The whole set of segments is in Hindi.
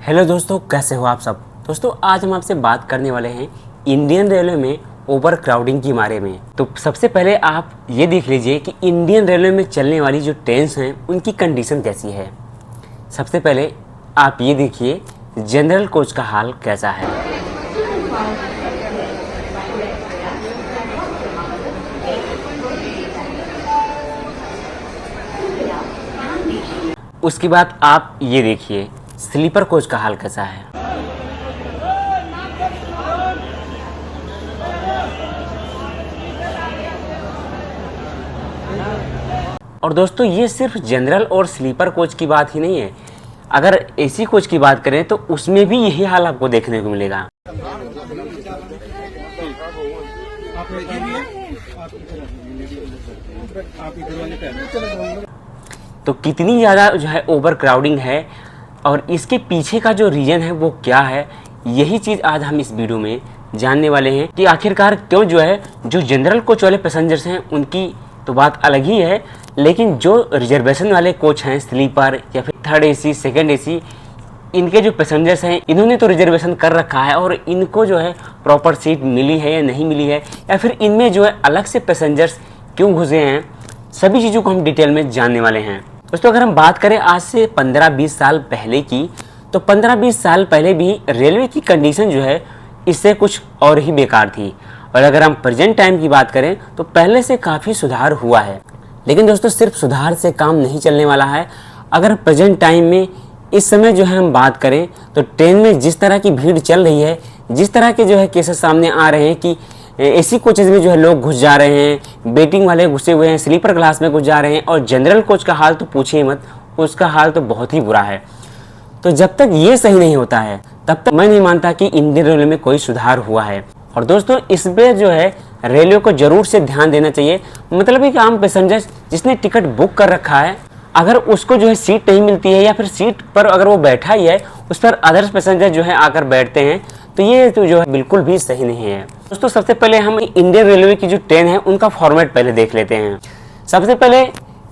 हेलो दोस्तों, कैसे हो आप सब। दोस्तों आज हम आपसे बात करने वाले हैं इंडियन रेलवे में ओवर क्राउडिंग के बारे में। तो सबसे पहले आप ये देख लीजिए कि इंडियन रेलवे में चलने वाली जो ट्रेन्स हैं उनकी कंडीशन कैसी है। सबसे पहले आप ये देखिए जनरल कोच का हाल कैसा है। उसके बाद आप ये देखिए स्लीपर कोच का हाल कैसा है। और दोस्तों ये सिर्फ जनरल और स्लीपर कोच की बात ही नहीं है, अगर एसी कोच की बात करें तो उसमें भी यही हाल आपको देखने को मिलेगा। तो कितनी ज़्यादा जो है ओवर क्राउडिंग है और इसके पीछे का जो रीज़न है वो क्या है, यही चीज़ आज हम इस वीडियो में जानने वाले हैं कि आखिरकार क्यों जो है जो जनरल कोच वाले पैसेंजर्स हैं उनकी तो बात अलग ही है, लेकिन जो रिजर्वेशन वाले कोच हैं स्लीपर या फिर थर्ड एसी सेकंड एसी, इनके जो पैसेंजर्स हैं इन्होंने तो रिजर्वेशन कर रखा है और इनको जो है प्रॉपर सीट मिली है या नहीं मिली है, या फिर इनमें जो है अलग से पैसेंजर्स क्यों घुसे हैं, सभी चीज़ों को हम डिटेल में जानने वाले हैं। दोस्तों अगर हम बात करें आज से 15-20 साल पहले की, तो 15-20 साल पहले भी रेलवे की कंडीशन जो है इससे कुछ और ही बेकार थी। और अगर हम प्रेजेंट टाइम की बात करें तो पहले से काफ़ी सुधार हुआ है। लेकिन दोस्तों सिर्फ सुधार से काम नहीं चलने वाला है। अगर प्रेजेंट टाइम में इस समय जो है हम बात करें तो ट्रेन में जिस तरह की भीड़ चल रही है, जिस तरह के जो है केसेस सामने आ रहे हैं कि एसी कोचेज में जो है लोग घुस जा रहे हैं, वेटिंग वाले घुसे हुए हैं, स्लीपर क्लास में घुस जा रहे हैं, और जनरल कोच का हाल तो पूछिए मत, उसका हाल तो बहुत ही बुरा है। तो जब तक ये सही नहीं होता है तब तक मैं नहीं मानता कि इंडियन रेलवे में कोई सुधार हुआ है। और दोस्तों इस पे जो है रेलवे को जरूर से ध्यान देना चाहिए। मतलब एक आम पैसेंजर जिसने टिकट बुक कर रखा है, अगर उसको जो है सीट नहीं मिलती है या फिर सीट पर अगर वो बैठा ही है उस पर अदर्स पैसेंजर जो है आकर बैठते हैं, तो ये तो जो है बिल्कुल भी सही नहीं है। दोस्तों सबसे पहले हम इंडियन रेलवे की जो ट्रेन है उनका फॉर्मेट पहले देख लेते हैं। सबसे पहले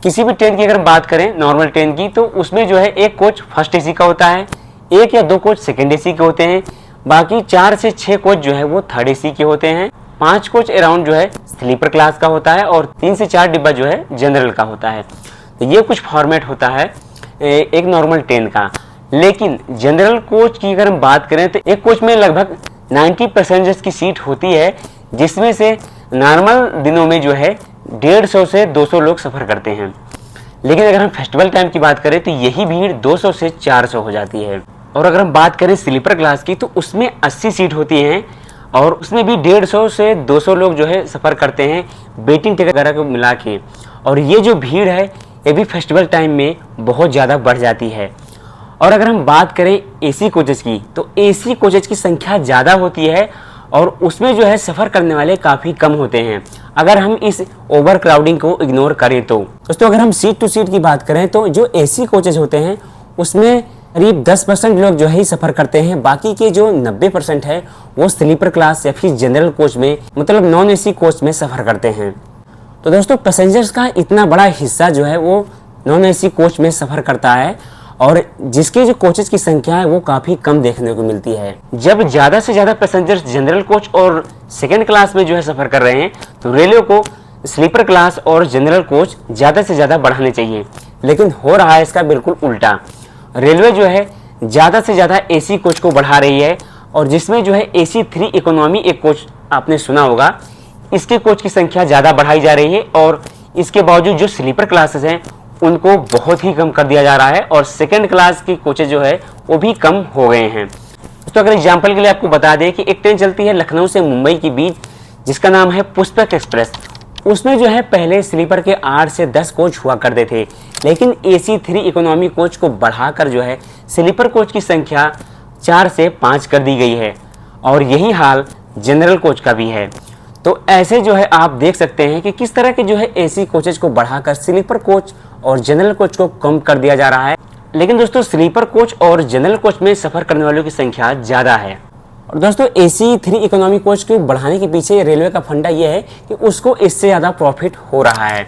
किसी भी ट्रेन की अगर बात करें नॉर्मल ट्रेन की, तो उसमें जो है एक कोच फर्स्ट एसी का होता है, एक या दो कोच सेकेंड एसी के होते हैं, बाकी 4 से 6 कोच जो है वो थर्ड एसी के होते हैं, 5 कोच अराउंड जो है स्लीपर क्लास का होता है और 3 से 4 डिब्बा जो है जनरल का होता है। तो ये कुछ फॉर्मेट होता है एक नॉर्मल ट्रेन का। लेकिन जनरल कोच की अगर हम बात करें तो एक कोच में लगभग 90 पैसेंजर्स की सीट होती है, जिसमें से नॉर्मल दिनों में जो है 150 से 200 लोग सफ़र करते हैं। लेकिन अगर हम फेस्टिवल टाइम की बात करें तो यही भीड़ 200 से 400 हो जाती है। और अगर हम बात करें स्लीपर क्लास की तो उसमें 80 सीट होती हैं और उसमें भी 150 से 200 लोग जो है सफ़र करते हैं वेटिंग टिकट वगैरह को मिला के। और ये जो भीड़ है ये भी फेस्टिवल टाइम में बहुत ज़्यादा बढ़ जाती है। और अगर हम बात करें एसी कोचेज की तो एसी कोचेज की संख्या ज़्यादा होती है और उसमें जो है सफ़र करने वाले काफ़ी कम होते हैं, अगर हम इस ओवर क्राउडिंग को इग्नोर करें तो। दोस्तों अगर हम सीट टू सीट की बात करें तो जो एसी कोचेज होते हैं उसमें करीब 10% लोग जो है सफ़र करते हैं, बाकी के जो 90% है वो स्लीपर क्लास या फिर जनरल कोच में मतलब नॉन एसी कोच में सफ़र करते हैं। तो दोस्तों पैसेंजर्स का इतना बड़ा हिस्सा जो है वो नॉन एसी कोच में सफ़र करता है और जिसके जो कोचेज की संख्या है वो काफ़ी कम देखने को मिलती है। जब ज़्यादा से ज़्यादा पैसेंजर्स जनरल कोच और सेकेंड क्लास में जो है सफ़र कर रहे हैं तो रेलवे को स्लीपर क्लास और जनरल कोच ज़्यादा से ज़्यादा बढ़ाने चाहिए, लेकिन हो रहा है इसका बिल्कुल उल्टा। रेलवे जो है ज़्यादा से ज़्यादा एसी कोच को बढ़ा रही है और जिसमें जो है एसी 3 इकोनॉमी एक कोच आपने सुना होगा, इसके कोच की संख्या ज़्यादा बढ़ाई जा रही है और इसके बावजूद जो स्लीपर क्लासेस हैं उनको बहुत ही कम कर दिया जा रहा है और सेकंड क्लास की कोचेज जो है वो भी कम हो गए हैं। तो अगर एग्जांपल के लिए आपको बता दें कि एक ट्रेन चलती है लखनऊ से मुंबई के बीच जिसका नाम है पुष्पक एक्सप्रेस। उसमें जो है पहले स्लीपर के 8 से 10 कोच हुआ करते थे, लेकिन एसी 3 इकोनॉमी कोच को बढ़ाकर जो है स्लीपर कोच की संख्या 4 से 5 कर दी गई है और यही हाल जनरल कोच का भी है। तो ऐसे जो है आप देख सकते हैं कि किस तरह के जो है एसी कोचेज को बढ़ाकर स्लीपर कोच और जनरल कोच को कम कर दिया जा रहा है। लेकिन दोस्तों स्लीपर कोच और जनरल कोच में सफ़र करने वालों की संख्या ज़्यादा है। और दोस्तों एसी 3 इकोनॉमी कोच को बढ़ाने के पीछे रेलवे का फंडा ये है कि उसको इससे ज़्यादा प्रॉफिट हो रहा है।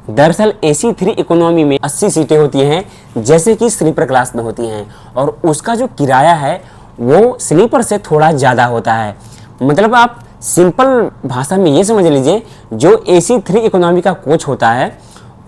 दरअसल AC3 इकोनॉमी में 80 सीटें होती हैं जैसे कि स्लीपर क्लास में होती हैं, और उसका जो किराया है वो स्लीपर से थोड़ा ज़्यादा होता है। मतलब आप सिंपल भाषा में ये समझ लीजिए, जो AC3 इकोनॉमी का कोच होता है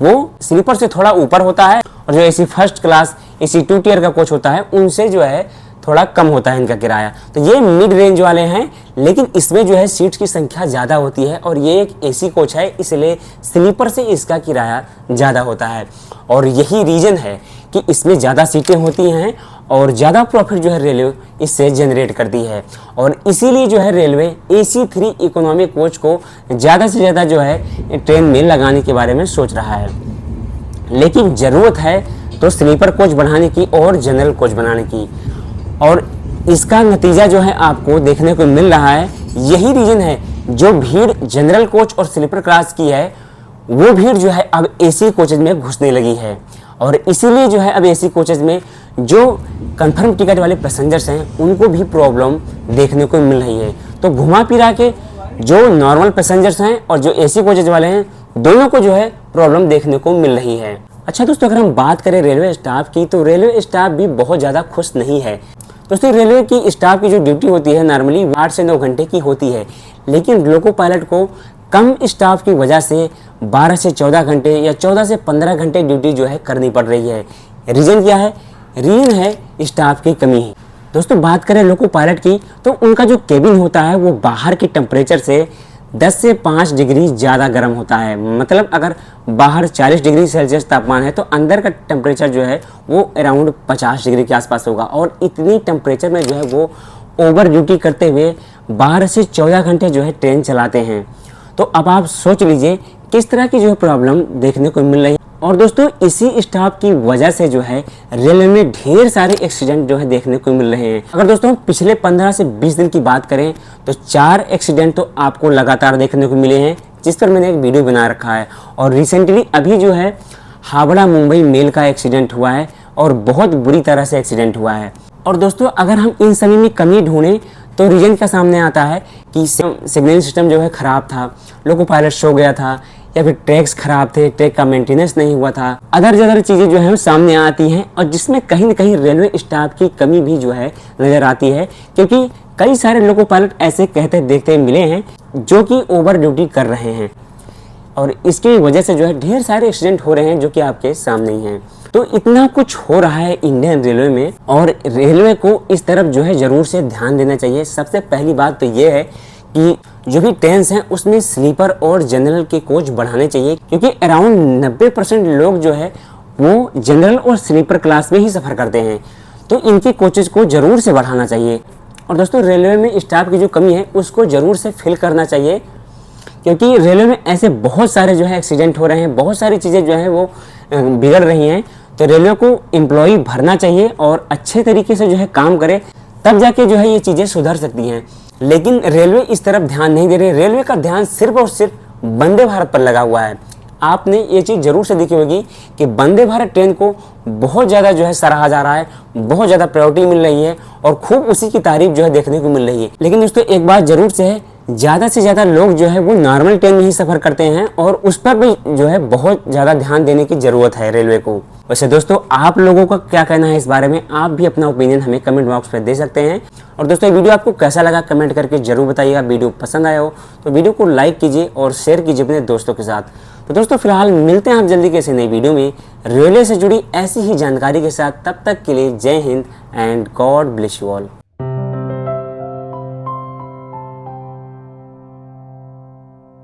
वो स्लीपर से थोड़ा ऊपर होता है, और जो AC first class AC2 tier का कोच होता है उनसे जो है थोड़ा कम होता है इनका किराया। तो ये मिड रेंज वाले हैं, लेकिन इसमें जो है सीट्स की संख्या ज़्यादा होती है, और ये एक AC कोच है इसलिए स्लीपर से इसका किराया ज़्यादा होता है। और यही रीज़न है कि इसमें ज़्यादा सीटें होती हैं और ज़्यादा प्रॉफिट जो है रेलवे इससे जनरेट करती है, और इसीलिए जो है रेलवे AC3 इकोनॉमी कोच को ज़्यादा से ज़्यादा जो है ट्रेन में लगाने के बारे में सोच रहा है। लेकिन ज़रूरत है तो स्लीपर कोच बढ़ाने की और जनरल कोच बनाने की, और इसका नतीजा जो है आपको देखने को मिल रहा है। यही रीज़न है जो भीड़ जनरल कोच और स्लीपर क्लास की है वो भीड़ जो है अब AC कोचेज में घुसने लगी है, और इसीलिए जो है अब AC कोचेज में जो कंफर्म टिकट वाले पैसेंजर्स हैं उनको भी प्रॉब्लम देखने को मिल रही है। तो घुमा फिरा के जो नॉर्मल पैसेंजर्स हैं और जो AC कोचेज वाले हैं दोनों को जो है प्रॉब्लम देखने को मिल रही है। अच्छा दोस्तों, अगर हम बात करें रेलवे स्टाफ की, तो रेलवे स्टाफ भी बहुत ज़्यादा खुश नहीं है। दोस्तों, रेलवे की स्टाफ की जो ड्यूटी होती है नॉर्मली 8 से 9 घंटे की होती है, लेकिन लोको पायलट को कम स्टाफ की वजह से 12 से 14 घंटे या 14 से 15 घंटे ड्यूटी जो है करनी पड़ रही है। रीज़न क्या है? रीज़न है स्टाफ की कमी। दोस्तों, बात करें लोको पायलट की, तो उनका जो केबिन होता है वो बाहर के टेम्परेचर से 10 से 5 डिग्री ज़्यादा गर्म होता है। मतलब अगर बाहर 40 डिग्री सेल्सियस तापमान है तो अंदर का टेम्परेचर जो है वो अराउंड 50 डिग्री के आसपास होगा, और इतनी टेम्परेचर में जो है वो ओवर ड्यूटी करते हुए 12 से 14 घंटे जो है ट्रेन चलाते हैं। तो अब आप सोच लीजिए किस तरह की जो है प्रॉब्लम देखने को मिल रही है। और दोस्तों, इसी स्टाफ की वजह से जो है रेलवे में ढेर सारे एक्सीडेंट जो है देखने को मिल रहे हैं। अगर दोस्तों पिछले 15 से 20 दिन की बात करें तो 4 एक्सीडेंट तो आपको लगातार देखने को मिले हैं, जिस पर मैंने एक वीडियो बना रखा है। और रिसेंटली अभी जो है हावड़ा मुंबई मेल का एक्सीडेंट हुआ है, और बहुत बुरी तरह से एक्सीडेंट हुआ है। और दोस्तों, अगर हम इन सभी में कमी ढूंढें तो रीजन क्या सामने आता है कि सिग्नलिंग सिस्टम जो है ख़राब था, लोको पायलट सो गया था, या फिर ट्रैक्स खराब थे, ट्रैक का मेंटेनेंस नहीं हुआ था। अदर चीज़ें जो है सामने आती हैं, और जिसमें कहीं न कहीं रेलवे स्टाफ की कमी भी जो है नज़र आती है, क्योंकि कई सारे लोको पायलट ऐसे कहते देखते मिले हैं जो कि ओवर ड्यूटी कर रहे हैं, और इसकी वजह से जो है ढेर सारे एक्सीडेंट हो रहे हैं जो कि आपके सामने ही हैं। तो इतना कुछ हो रहा है इंडियन रेलवे में, और रेलवे को इस तरफ जो है ज़रूर से ध्यान देना चाहिए। सबसे पहली बात तो ये है कि जो भी ट्रेन्स हैं उसमें स्लीपर और जनरल के कोच बढ़ाने चाहिए, क्योंकि अराउंड 90% लोग जो है वो जनरल और स्लीपर क्लास में ही सफ़र करते हैं। तो इनके कोचेज को ज़रूर से बढ़ाना चाहिए। और दोस्तों, रेलवे में स्टाफ की जो कमी है उसको ज़रूर से फिल करना चाहिए, क्योंकि रेलवे में ऐसे बहुत सारे जो है एक्सीडेंट हो रहे हैं, बहुत सारी चीज़ें जो है वो बिगड़ रही हैं। तो रेलवे को एम्प्लॉय भरना चाहिए और अच्छे तरीके से जो है काम करे, तब जाके जो है ये चीज़ें सुधर सकती हैं। लेकिन रेलवे इस तरफ ध्यान नहीं दे रही। रेलवे का ध्यान सिर्फ और सिर्फ वंदे भारत पर लगा हुआ है। आपने ये चीज़ ज़रूर से देखी होगी कि वंदे भारत ट्रेन को बहुत ज़्यादा जो है सराहा जा रहा है, बहुत ज़्यादा प्रायोरिटी मिल रही है, और खूब उसी की तारीफ जो है देखने को मिल रही है। लेकिन दोस्तों, एक बात ज़रूर से है, ज़्यादा से ज़्यादा लोग जो है वो नॉर्मल ट्रेन में ही सफ़र करते हैं, और उस पर भी जो है बहुत ज़्यादा ध्यान देने की ज़रूरत है रेलवे को। वैसे दोस्तों, आप लोगों का क्या कहना है इस बारे में? आप भी अपना ओपिनियन हमें कमेंट बॉक्स में दे सकते हैं। और दोस्तों, ये वीडियो आपको कैसा लगा कमेंट करके जरूर बताइएगा। वीडियो पसंद आया हो तो वीडियो को लाइक कीजिए और शेयर कीजिए अपने दोस्तों के साथ। तो दोस्तों, फिलहाल मिलते हैं आप जल्दी किसी नई वीडियो में रेलवे से जुड़ी ऐसी ही जानकारी के साथ। तब तक के लिए जय Hind and God bless you all.